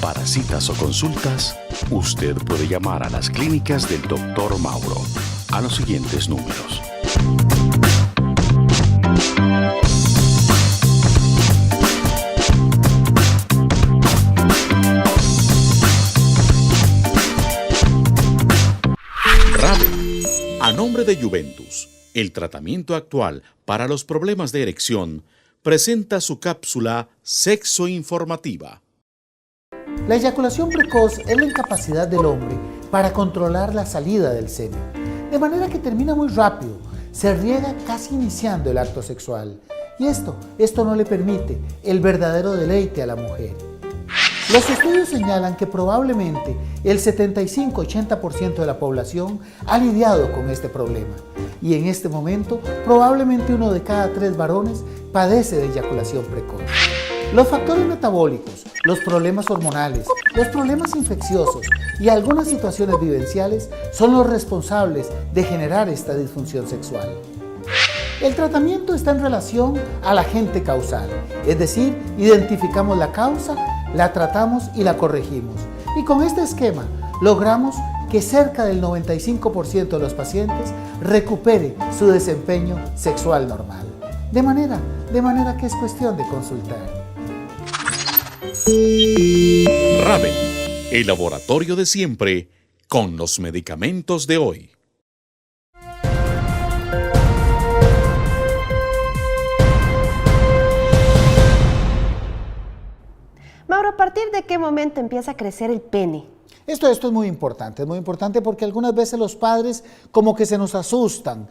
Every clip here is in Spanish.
Para citas o consultas, usted puede llamar a las clínicas del Dr. Mauro a los siguientes números. RAVE, a nombre de Juventus, el tratamiento actual para los problemas de erección, presenta su cápsula Sexo Informativa. La eyaculación precoz es la incapacidad del hombre para controlar la salida del semen, de manera que termina muy rápido, se riega casi iniciando el acto sexual, y esto no le permite el verdadero deleite a la mujer. Los estudios señalan que probablemente el 75-80% de la población ha lidiado con este problema, y en este momento probablemente 1 de cada 3 varones padece de eyaculación precoz. Los factores metabólicos, los problemas hormonales, los problemas infecciosos y algunas situaciones vivenciales son los responsables de generar esta disfunción sexual. El tratamiento está en relación al agente causal, es decir, identificamos la causa, la tratamos y la corregimos. Y con este esquema logramos que cerca del 95% de los pacientes recupere su desempeño sexual normal. De manera que es cuestión de consultar. RAVE, el laboratorio de siempre con los medicamentos de hoy. Mauro, ¿a partir de qué momento empieza a crecer el pene? Esto es muy importante porque algunas veces los padres como que se nos asustan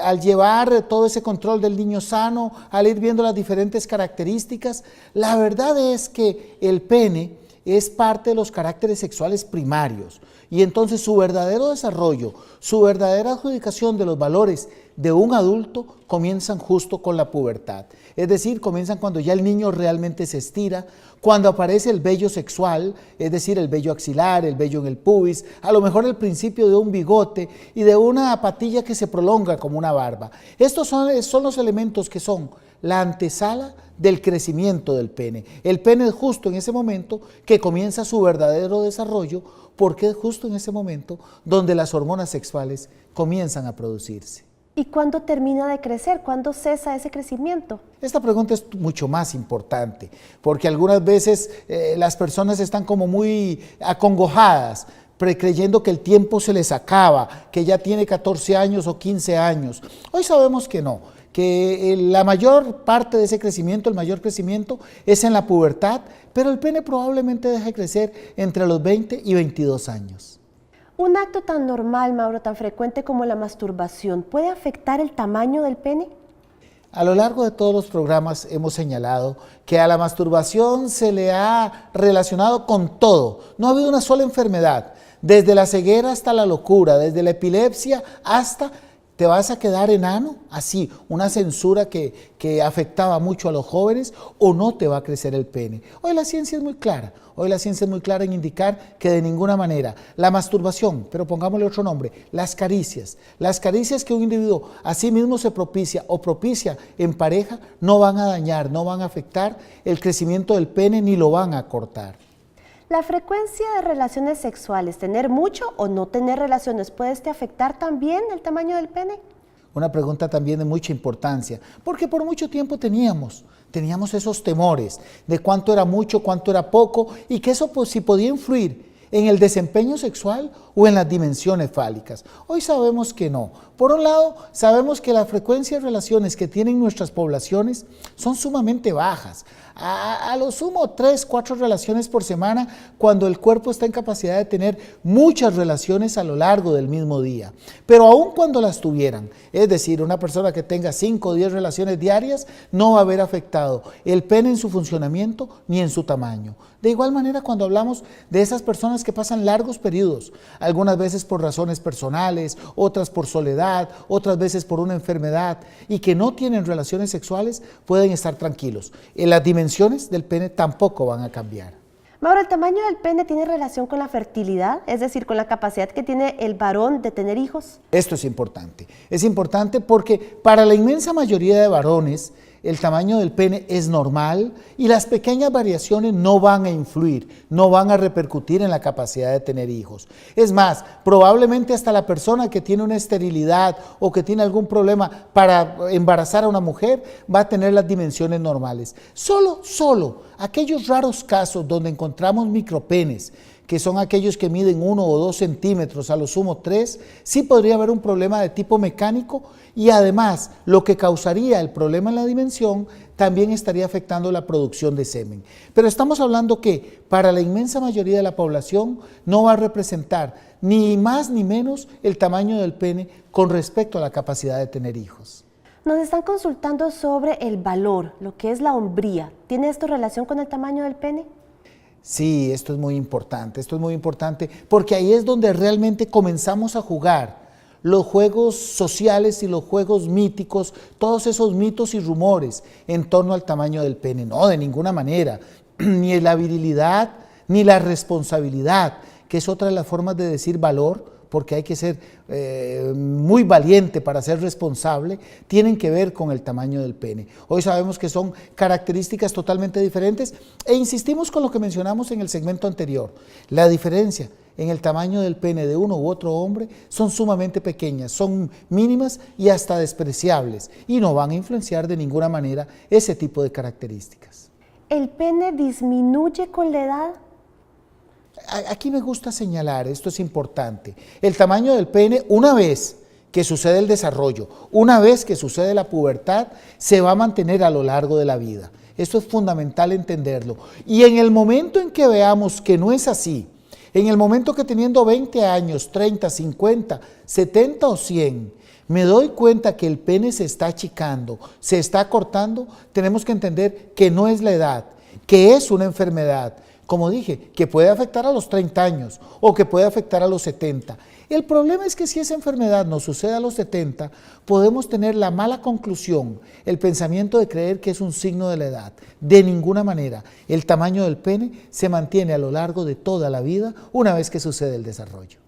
al llevar todo ese control del niño sano, al ir viendo las diferentes características. La verdad es que el pene es parte de los caracteres sexuales primarios y entonces su verdadero desarrollo, su verdadera adjudicación de los valores de un adulto comienzan justo con la pubertad. Es decir, comienzan cuando ya el niño realmente se estira, cuando aparece el vello sexual, es decir, el vello axilar, el vello en el pubis, a lo mejor el principio de un bigote y de una patilla que se prolonga como una barba. Estos son los elementos que son la antesala del crecimiento del pene. El pene es justo en ese momento que comienza su verdadero desarrollo, porque es justo en ese momento donde las hormonas sexuales comienzan a producirse. ¿Y cuándo termina de crecer? ¿Cuándo cesa ese crecimiento? Esta pregunta es mucho más importante, porque algunas veces las personas están como muy acongojadas, creyendo que el tiempo se les acaba, que ya tiene 14 años o 15 años. Hoy sabemos que no, que la mayor parte de ese crecimiento, el mayor crecimiento es en la pubertad, pero el pene probablemente deje de crecer entre los 20 y 22 años. ¿Un acto tan normal, Mauro, tan frecuente como la masturbación, puede afectar el tamaño del pene? A lo largo de todos los programas hemos señalado que a la masturbación se le ha relacionado con todo. No ha habido una sola enfermedad, desde la ceguera hasta la locura, desde la epilepsia hasta te vas a quedar enano, así, una censura que afectaba mucho a los jóvenes, o no te va a crecer el pene. Hoy la ciencia es muy clara. Hoy la ciencia es muy clara en indicar que de ninguna manera la masturbación, pero pongámosle otro nombre, las caricias que un individuo a sí mismo se propicia o propicia en pareja, no van a dañar, no van a afectar el crecimiento del pene ni lo van a cortar. ¿La frecuencia de relaciones sexuales, tener mucho o no tener relaciones, puede afectar también el tamaño del pene? Una pregunta también de mucha importancia, porque por mucho tiempo teníamos esos temores de cuánto era mucho, cuánto era poco, y que eso pues, si podía influir en el desempeño sexual o en las dimensiones fálicas. Hoy sabemos que no. Por un lado, sabemos que la frecuencia de relaciones que tienen nuestras poblaciones son sumamente bajas. A lo sumo 3, 4 relaciones por semana, cuando el cuerpo está en capacidad de tener muchas relaciones a lo largo del mismo día. Pero aun cuando las tuvieran, es decir, una persona que tenga 5 o 10 relaciones diarias, no va a haber afectado el pene en su funcionamiento ni en su tamaño. De igual manera, cuando hablamos de esas personas que pasan largos periodos, algunas veces por razones personales, otras por soledad, otras veces por una enfermedad, y que no tienen relaciones sexuales, pueden estar tranquilos. Las dimensiones del pene tampoco van a cambiar. Mauro, ¿el tamaño del pene tiene relación con la fertilidad? Es decir, con la capacidad que tiene el varón de tener hijos. Esto es importante porque para la inmensa mayoría de varones, el tamaño del pene es normal y las pequeñas variaciones no van a influir, no van a repercutir en la capacidad de tener hijos. Es más, probablemente hasta la persona que tiene una esterilidad o que tiene algún problema para embarazar a una mujer va a tener las dimensiones normales. Solo aquellos raros casos donde encontramos micropenes, que son aquellos que miden 1 o 2 centímetros, a lo sumo 3, sí podría haber un problema de tipo mecánico y además lo que causaría el problema en la dimensión también estaría afectando la producción de semen. Pero estamos hablando que para la inmensa mayoría de la población no va a representar ni más ni menos el tamaño del pene con respecto a la capacidad de tener hijos. Nos están consultando sobre el valor, lo que es la hombría. ¿Tiene esto relación con el tamaño del pene? Sí, esto es muy importante porque ahí es donde realmente comenzamos a jugar los juegos sociales y los juegos míticos, todos esos mitos y rumores en torno al tamaño del pene. No, de ninguna manera, ni la virilidad, ni la responsabilidad, que es otra de las formas de decir valor, porque hay que ser muy valiente para ser responsable, tienen que ver con el tamaño del pene. Hoy sabemos que son características totalmente diferentes e insistimos con lo que mencionamos en el segmento anterior. La diferencia en el tamaño del pene de uno u otro hombre son sumamente pequeñas, son mínimas y hasta despreciables y no van a influenciar de ninguna manera ese tipo de características. ¿El pene disminuye con la edad? Aquí me gusta señalar, esto es importante, el tamaño del pene una vez que sucede el desarrollo, una vez que sucede la pubertad, se va a mantener a lo largo de la vida. Esto es fundamental entenderlo. Y en el momento en que veamos que no es así, en el momento que teniendo 20 años, 30, 50, 70 o 100, me doy cuenta que el pene se está achicando, se está acortando, tenemos que entender que no es la edad, que es una enfermedad. Como dije, que puede afectar a los 30 años o que puede afectar a los 70. El problema es que si esa enfermedad nos sucede a los 70, podemos tener la mala conclusión, el pensamiento de creer que es un signo de la edad. De ninguna manera, el tamaño del pene se mantiene a lo largo de toda la vida una vez que sucede el desarrollo.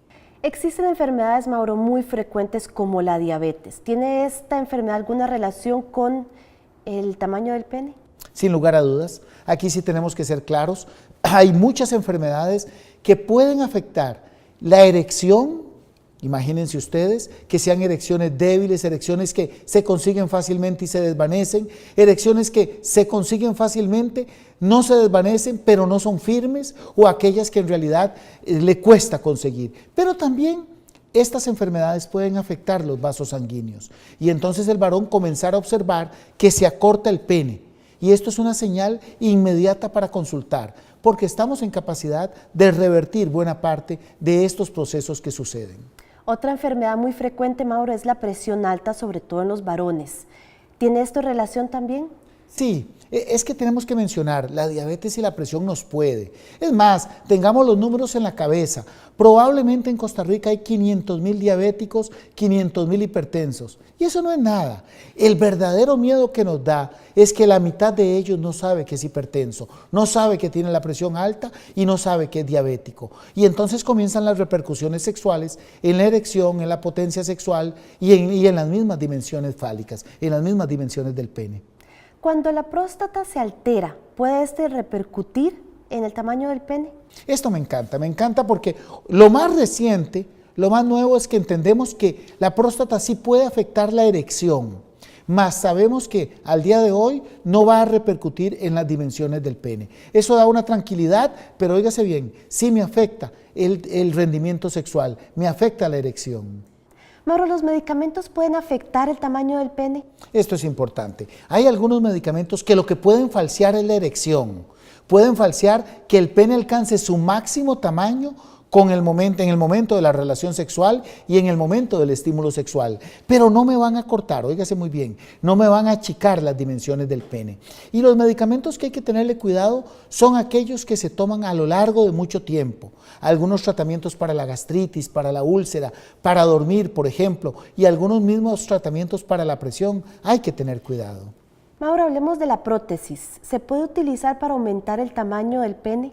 Existen enfermedades, Mauro, muy frecuentes como la diabetes. ¿Tiene esta enfermedad alguna relación con el tamaño del pene? Sin lugar a dudas, aquí sí tenemos que ser claros. Hay muchas enfermedades que pueden afectar la erección, imagínense ustedes, que sean erecciones débiles, erecciones que se consiguen fácilmente y se desvanecen, erecciones que se consiguen fácilmente, no se desvanecen, pero no son firmes, o aquellas que en realidad le cuesta conseguir. Pero también estas enfermedades pueden afectar los vasos sanguíneos y entonces el varón comenzar a observar que se acorta el pene. Y esto es una señal inmediata para consultar, porque estamos en capacidad de revertir buena parte de estos procesos que suceden. Otra enfermedad muy frecuente, Mauro, es la presión alta, sobre todo en los varones. ¿Tiene esto relación también? Sí, es que tenemos que mencionar, la diabetes y la presión nos puede. Es más, tengamos los números en la cabeza. Probablemente en Costa Rica hay 500,000 diabéticos, 500,000 hipertensos. Y eso no es nada. El verdadero miedo que nos da es que la mitad de ellos no sabe que es hipertenso, no sabe que tiene la presión alta y no sabe que es diabético. Y entonces comienzan las repercusiones sexuales en la erección, en la potencia sexual y en las mismas dimensiones fálicas, en las mismas dimensiones del pene. Cuando la próstata se altera, ¿puede repercutir en el tamaño del pene? Esto me encanta porque lo más reciente, lo más nuevo es que entendemos que la próstata sí puede afectar la erección, mas sabemos que al día de hoy no va a repercutir en las dimensiones del pene. Eso da una tranquilidad, pero óigase bien, sí me afecta el rendimiento sexual, me afecta la erección. Mauro, ¿los medicamentos pueden afectar el tamaño del pene? Esto es importante. Hay algunos medicamentos que lo que pueden falsear es la erección. Pueden falsear que el pene alcance su máximo tamaño en el momento de la relación sexual y en el momento del estímulo sexual. Pero no me van a cortar, óigase muy bien, no me van a achicar las dimensiones del pene. Y los medicamentos que hay que tenerle cuidado son aquellos que se toman a lo largo de mucho tiempo. Algunos tratamientos para la gastritis, para la úlcera, para dormir, por ejemplo, y algunos mismos tratamientos para la presión, hay que tener cuidado. Mauro, hablemos de la prótesis. ¿Se puede utilizar para aumentar el tamaño del pene?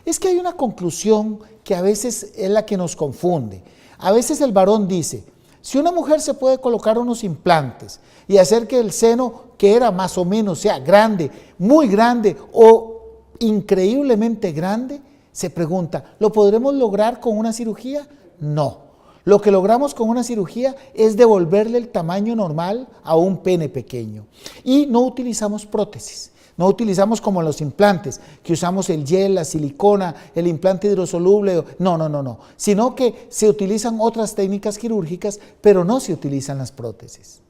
Es que hay una conclusión que a veces es la que nos confunde. A veces el varón dice, Si una mujer se puede colocar unos implantes y hacer que el seno, que era más o menos, sea grande, muy grande o increíblemente grande, se pregunta, ¿lo podremos lograr con una cirugía? No. Lo que logramos con una cirugía es devolverle el tamaño normal a un pene pequeño. Y no utilizamos prótesis, no utilizamos como los implantes, que usamos el gel, la silicona, el implante hidrosoluble, no, sino que se utilizan otras técnicas quirúrgicas, pero no se utilizan las prótesis.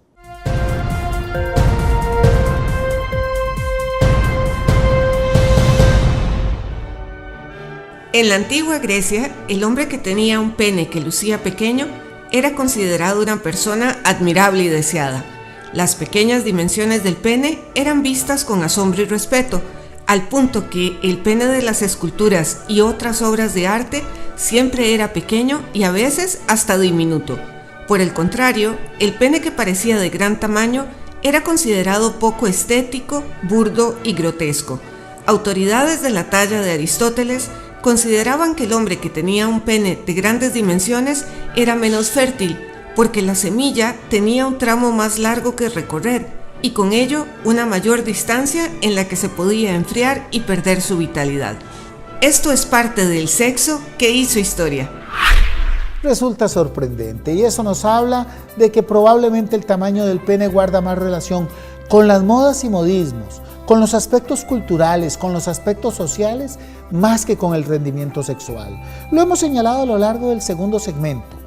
En la antigua Grecia, el hombre que tenía un pene que lucía pequeño era considerado una persona admirable y deseada. Las pequeñas dimensiones del pene eran vistas con asombro y respeto, al punto que el pene de las esculturas y otras obras de arte siempre era pequeño y a veces hasta diminuto. Por el contrario, el pene que parecía de gran tamaño era considerado poco estético, burdo y grotesco. Autoridades de la talla de Aristóteles consideraban que el hombre que tenía un pene de grandes dimensiones era menos fértil, porque la semilla tenía un tramo más largo que recorrer y con ello una mayor distancia en la que se podía enfriar y perder su vitalidad. Esto es parte del sexo que hizo historia. Resulta sorprendente y eso nos habla de que probablemente el tamaño del pene guarda más relación con las modas y modismos, con los aspectos culturales, con los aspectos sociales, más que con el rendimiento sexual. Lo hemos señalado a lo largo del segundo segmento.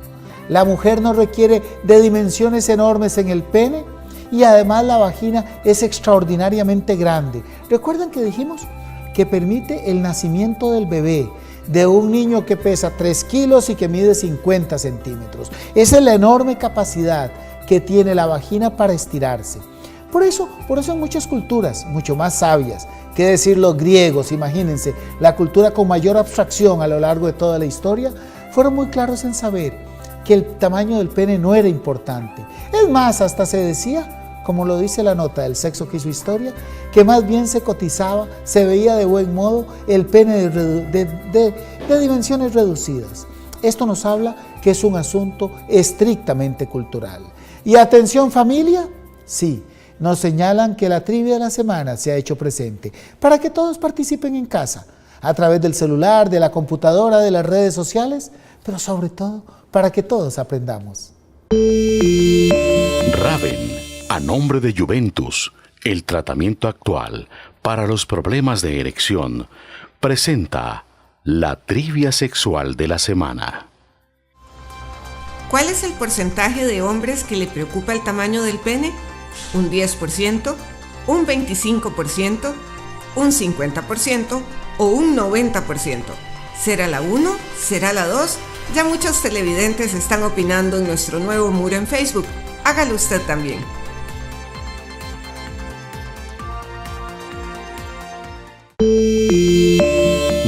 La mujer no requiere de dimensiones enormes en el pene y además la vagina es extraordinariamente grande. ¿Recuerdan que dijimos que permite el nacimiento del bebé, de un niño que pesa 3 kilos y que mide 50 centímetros? Esa es la enorme capacidad que tiene la vagina para estirarse. Por eso en muchas culturas, mucho más sabias, que decir los griegos, imagínense, la cultura con mayor abstracción a lo largo de toda la historia, fueron muy claros en saber que el tamaño del pene no era importante. Es más, hasta se decía, como lo dice la nota del sexo que hizo historia, que más bien se cotizaba, se veía de buen modo el pene de dimensiones reducidas. Esto nos habla que es un asunto estrictamente cultural. Y atención familia, sí, nos señalan que la trivia de la semana se ha hecho presente para que todos participen en casa, a través del celular, de la computadora, de las redes sociales, pero sobre todo para que todos aprendamos. Raven, a nombre de Juventus, el tratamiento actual para los problemas de erección, presenta la trivia sexual de la semana. ¿Cuál es el porcentaje de hombres que le preocupa el tamaño del pene? ¿Un 10%, un 25%, un 50% o un 90%? ¿Será la 1? ¿Será la 2? Ya muchos televidentes están opinando en nuestro nuevo muro en Facebook. Hágalo usted también.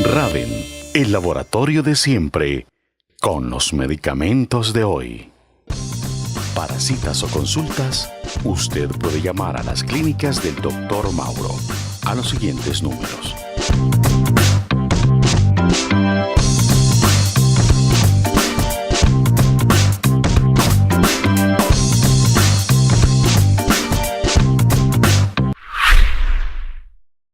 Raven, el laboratorio de siempre, con los medicamentos de hoy. Para citas o consultas, usted puede llamar a las clínicas del Dr. Mauro a los siguientes números: